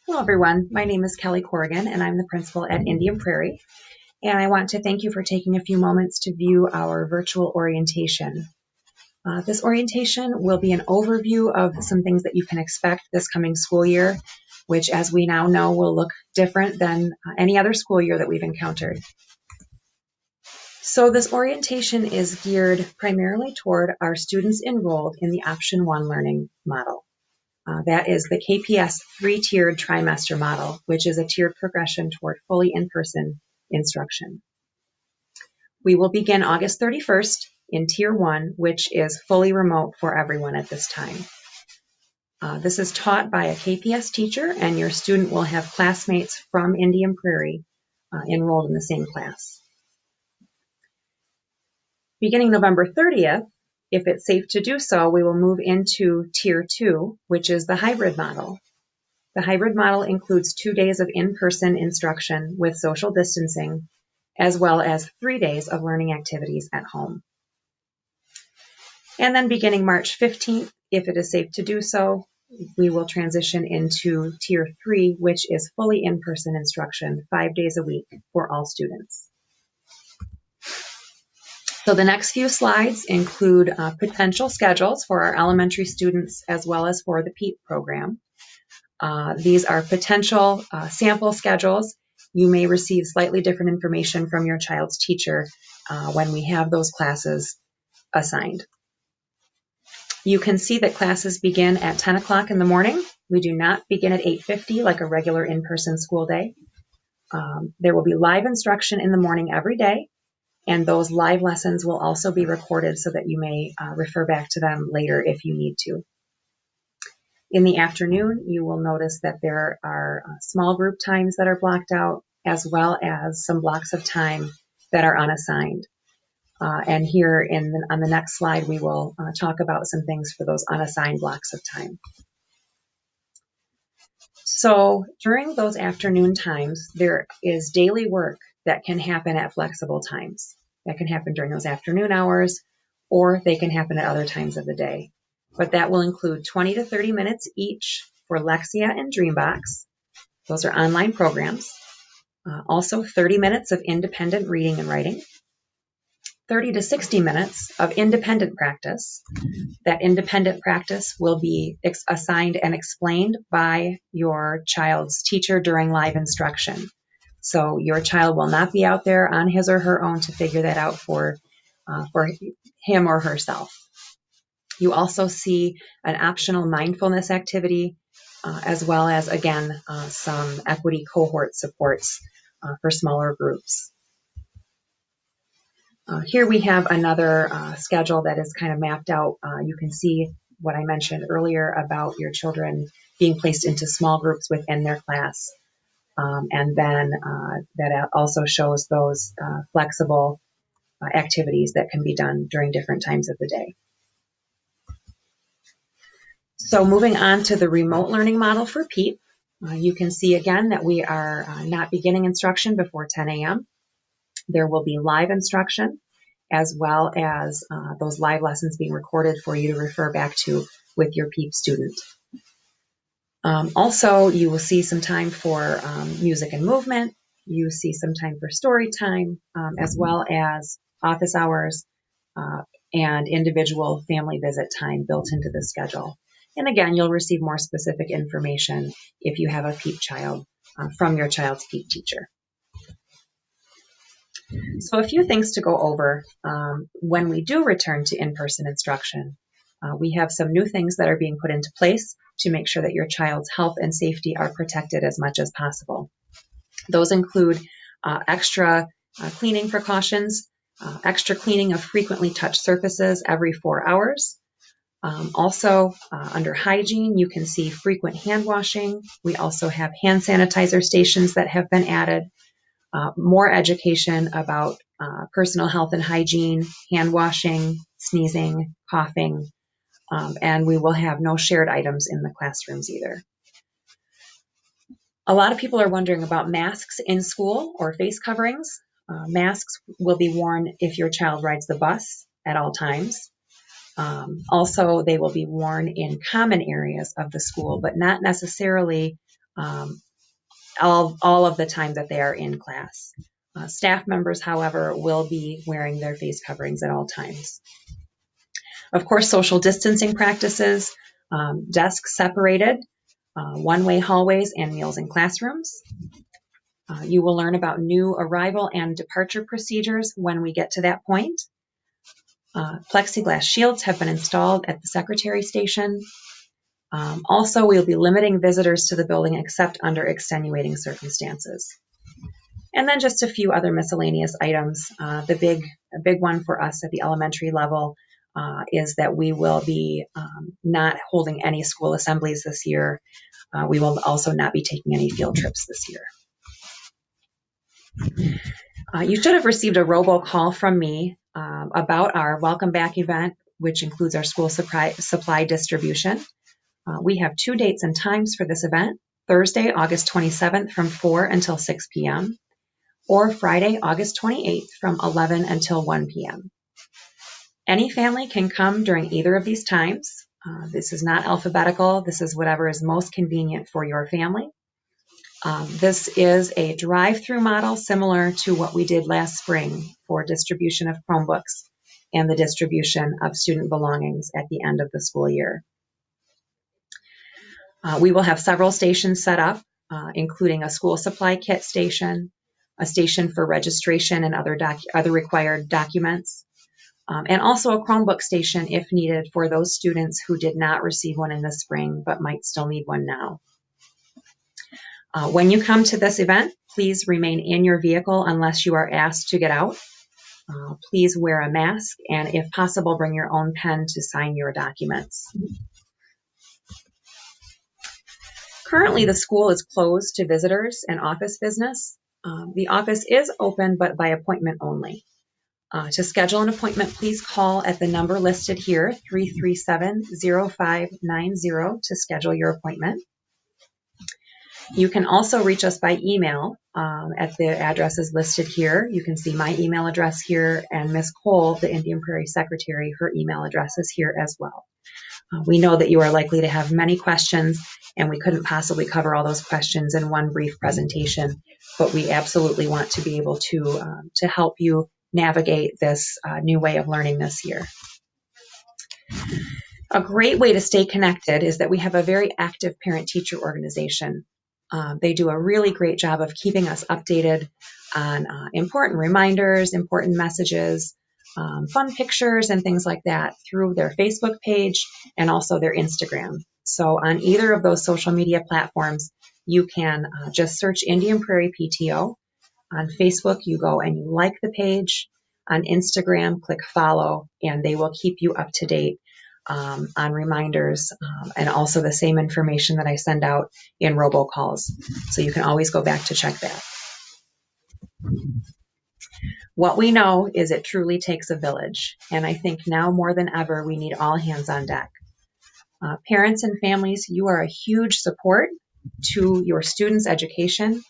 Hello everyone, my name is Kelly Corrigan and I'm the principal at Indian Prairie, and I want to thank you for taking a few moments to view our virtual orientation. This orientation will be an overview of some things that you can expect this coming school year, which as we now know will look different than any other school year that we've encountered. So this orientation is geared primarily toward our students enrolled in the Option 1 learning model. That is the KPS three-tiered trimester model, which is a tiered progression toward fully in-person instruction. We will begin August 31st in Tier 1, which is fully remote for everyone at this time. This is taught by a KPS teacher, and your student will have classmates from Indian Prairie enrolled in the same class. Beginning November 30th, if it's safe to do so, we will move into Tier 2, which is the hybrid model. The hybrid model includes 2 days of in-person instruction with social distancing, as well as 3 days of learning activities at home. And then beginning March 15th, if it is safe to do so, we will transition into Tier 3, which is fully in-person instruction, 5 days a week for all students. So the next few slides include potential schedules for our elementary students as well as for the PEEP program. These are potential sample schedules. You may receive slightly different information from your child's teacher when we have those classes assigned. You can see that classes begin at 10 o'clock in the morning. We do not begin at 8:50 like a regular in-person school day. There will be live instruction in the morning every day, and those live lessons will also be recorded so that you may refer back to them later if you need to. In the afternoon, you will notice that there are small group times that are blocked out, as well as some blocks of time that are unassigned. And here on the next slide, we will talk about some things for those unassigned blocks of time. So during those afternoon times, there is daily work that can happen at flexible times. That can happen during those afternoon hours, or they can happen at other times of the day. But that will include 20 to 30 minutes each for Lexia and Dreambox. Those are online programs. Also 30 minutes of independent reading and writing. 30 to 60 minutes of independent practice. That independent practice will be assigned and explained by your child's teacher during live instruction. So your child will not be out there on his or her own to figure that out for him or herself. You also see an optional mindfulness activity, as well as, again, some equity cohort supports for smaller groups. Here we have another schedule that is kind of mapped out. You can see what I mentioned earlier about your children being placed into small groups within their class. And then that also shows those flexible activities that can be done during different times of the day. So moving on to the remote learning model for PEEP, you can see again that we are not beginning instruction before 10 a.m. There will be live instruction, as well as those live lessons being recorded for you to refer back to with your PEEP student. Also, you will see some time for music and movement. You see some time for story time, as well as office hours and individual family visit time built into the schedule. And again, you'll receive more specific information if you have a PEEP child from your child's PEEP teacher. So a few things to go over. When we do return to in-person instruction, we have some new things that are being put into place to make sure that your child's health and safety are protected as much as possible. Those include extra cleaning precautions, extra cleaning of frequently touched surfaces every 4 hours. Also, under hygiene, you can see frequent hand washing. We also have hand sanitizer stations that have been added. More education about personal health and hygiene, hand washing, sneezing, coughing, and we will have no shared items in the classrooms either. A lot of people are wondering about masks in school or face coverings. Masks will be worn if your child rides the bus at all times. Also, they will be worn in common areas of the school, but not necessarily all of the time that they are in class. Staff members, however, will be wearing their face coverings at all times. Of course, social distancing practices, desks separated, one-way hallways, and meals in classrooms. You will learn about new arrival and departure procedures when we get to that point. Plexiglass shields have been installed at the secretary station. Also, we'll be limiting visitors to the building except under extenuating circumstances. And then just a few other miscellaneous items. The big one for us at the elementary level is that we will be not holding any school assemblies this year. We will also not be taking any field trips this year. You should have received a robocall from me about our Welcome Back event, which includes our school supply distribution. We have 2 dates and times for this event: Thursday, August 27th from 4 until 6 p.m., or Friday, August 28th from 11 until 1 p.m. Any family can come during either of these times. This is not alphabetical. This is whatever is most convenient for your family. This is a drive-through model similar to what we did last spring for distribution of Chromebooks and the distribution of student belongings at the end of the school year. We will have several stations set up, including a school supply kit station, a station for registration and other required documents, and also a Chromebook station if needed for those students who did not receive one in the spring but might still need one now. When you come to this event, please remain in your vehicle unless you are asked to get out. Please wear a mask, and if possible, bring your own pen to sign your documents. Currently, the school is closed to visitors and office business. The office is open, but by appointment only. To schedule an appointment, please call at the number listed here, 337-0590, to schedule your appointment. You can also reach us by email at the addresses listed here. You can see my email address here, and Ms. Cole, the Indian Prairie Secretary, her email address is here as well. We know that you are likely to have many questions, and we couldn't possibly cover all those questions in one brief presentation, but we absolutely want to be able to help you navigate this new way of learning this year. A great way to stay connected is that we have a very active parent-teacher organization. They do a really great job of keeping us updated on important reminders, important messages, fun pictures, and things like that through their Facebook page and also their Instagram. So on either of those social media platforms, you can just search Indian Prairie PTO. On Facebook, you go and you like the page. On Instagram, click follow, and they will keep you up to date on reminders and also the same information that I send out in robocalls. So you can always go back to check that. What we know is it truly takes a village, and I think now more than ever, we need all hands on deck. Parents and families, you are a huge support to your students' education,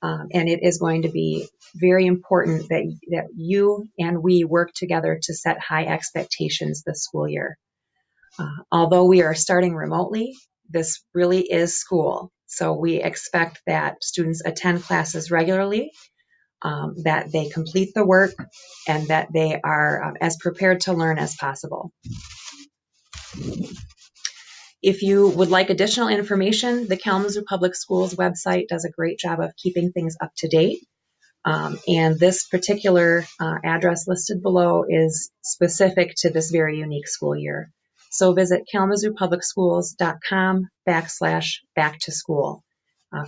and it is going to be very important that you and we work together to set high expectations this school year. Although we are starting remotely, this really is school. So we expect that students attend classes regularly, that they complete the work, and that they are as prepared to learn as possible. If you would like additional information, the Kalamazoo Public Schools website does a great job of keeping things up to date. And this particular address listed below is specific to this very unique school year. So visit kalamazoopublicsschools.com/back-to-school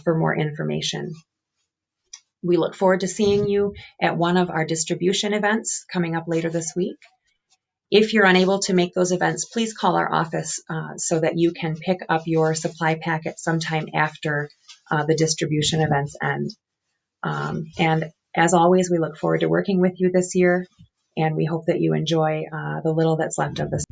for more information. We look forward to seeing you at one of our distribution events coming up later this week. If you're unable to make those events, please call our office so that you can pick up your supply packet sometime after the distribution events end. And as always, we look forward to working with you this year, and we hope that you enjoy the little that's left of this.